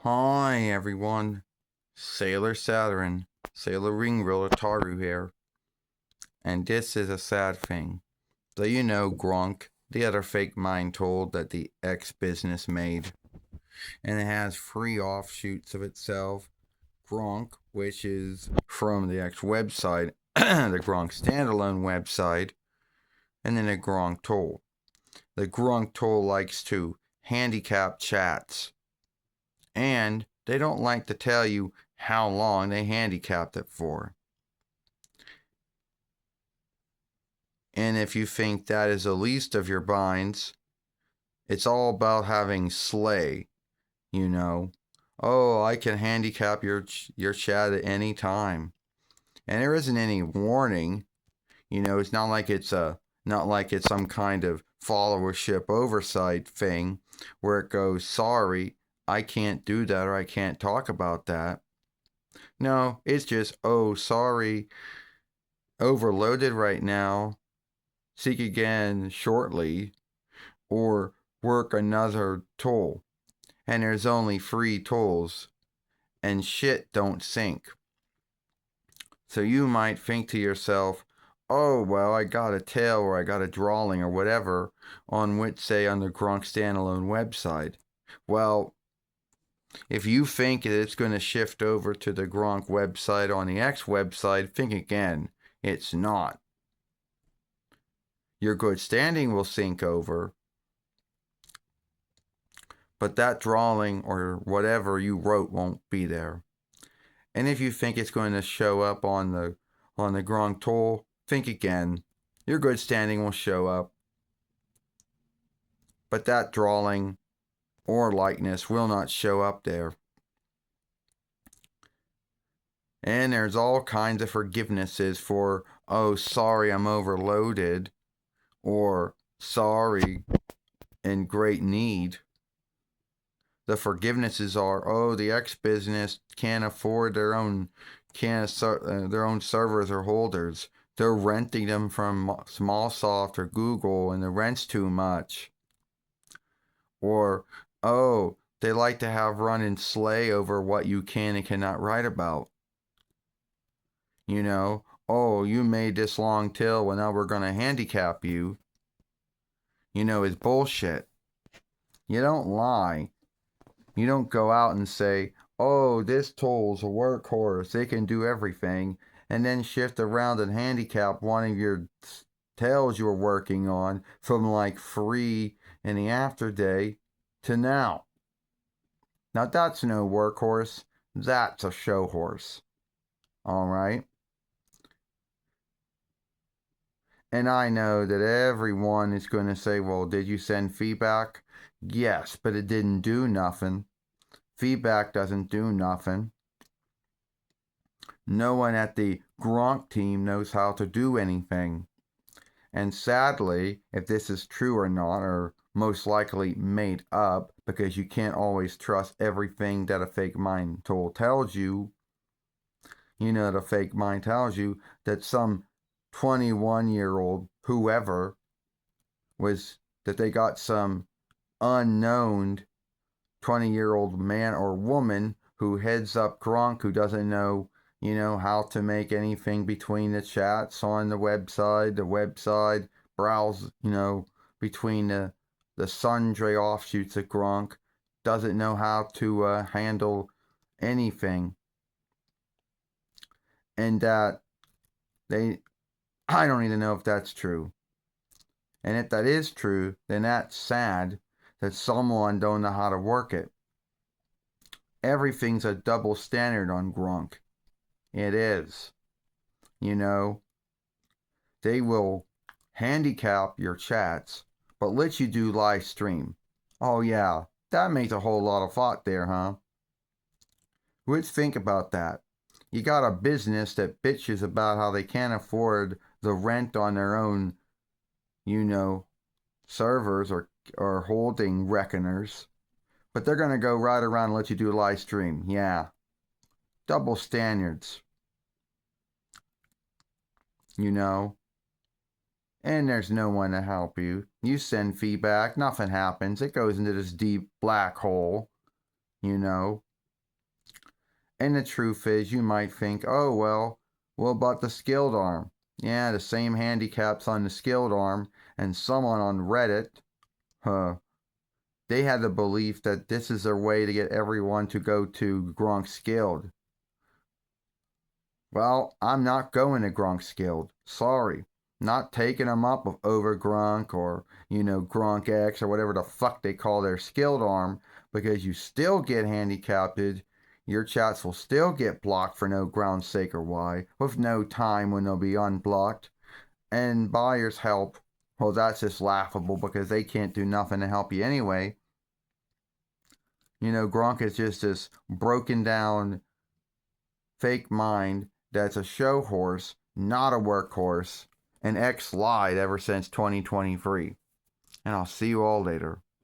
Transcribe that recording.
Hi everyone, Sailor Saturn, Sailor Ringworld Ataru here, and this is a sad thing. So you know Gronk, the other fake mind told that the X business made, and it has three offshoots of itself. Gronk, which is from the X website, the Gronk standalone website, and then the Gronk toll. The Gronk toll likes to handicap chats, and they don't like to tell you how long they handicapped it for. And if you think that is the least of your binds, it's all about having slay, you know. Oh, I can handicap your chat at any time. And there isn't any warning. It's not like it's some kind of followership oversight thing where it goes, sorry, I can't do that or I can't talk about that. No, it's just, oh, sorry, overloaded right now. Seek again shortly, or work another toll. And there's only 3 tolls, and shit don't sync. So you might think to yourself, oh, well, I got a tail or I got a drawing or whatever on which, say, on the Gronk standalone website. Well, if you think that it's going to shift over to the Gronk website on the X website, think again. It's not. Your good standing will sync over, but that drawing or whatever you wrote won't be there. And if you think it's going to show up on the Gronk toll, think again. Your good standing will show up, but that drawing or likeness will not show up there. And there's all kinds of forgivenesses for, oh, sorry, I'm overloaded, or sorry, in great need. The forgivenesses are, oh, the X business can't afford their own servers or holders. They're renting them from Smallsoft or Google, and the rent's too much. Or, oh, they like to have run and slay over what you can and cannot write about. Oh, you made this long tail, well, now we're going to handicap you. It's bullshit. You don't lie. You don't go out and say, oh, this toll's a workhorse, they can do everything, and then shift around and handicap one of your tails you were working on from like 3 in the afterday to now. Now that's no workhorse, that's a show horse. Alright? And I know that everyone is going to say, well, did you send feedback? Yes, but it didn't do nothing. Feedback doesn't do nothing. No one at the Gronk team knows how to do anything. And sadly, if this is true or not, or most likely made up, because you can't always trust everything that a fake mind tool tells you, the fake mind tells you that some 21-year-old whoever that they got some unknown 20-year-old man or woman who heads up Gronk who doesn't know, how to make anything between the chats on the website, browse, between the sundry offshoots of Gronk, doesn't know how to handle anything. And that I don't even know if that's true. And if that is true, then that's sad that someone don't know how to work it. Everything's a double standard on Gronk. It is. They will handicap your chats, but let you do live stream. Oh yeah, that makes a whole lot of thought there, huh? Let's think about that. You got a business that bitches about how they can't afford the rent on their own, servers or holding reckoners. But they're going to go right around and let you do a live stream. Yeah. Double standards. And there's no one to help you. You send feedback, nothing happens. It goes into this deep black hole. And the truth is, you might think, oh, well, what about the skilled arm? Yeah, the same handicaps on the skilled arm, and someone on Reddit, they had the belief that this is their way to get everyone to go to Gronk Skilled. Well, I'm not going to Gronk Skilled. Sorry. Not taking them up over Gronk or, Gronk X or whatever the fuck they call their skilled arm, because you still get handicapped. Your chats will still get blocked for no ground sake or why, with no time when they'll be unblocked. And buyers help. Well, that's just laughable because they can't do nothing to help you anyway. Gronk is just this broken down fake mind that's a show horse, not a workhorse, and X lied ever since 2023. And I'll see you all later.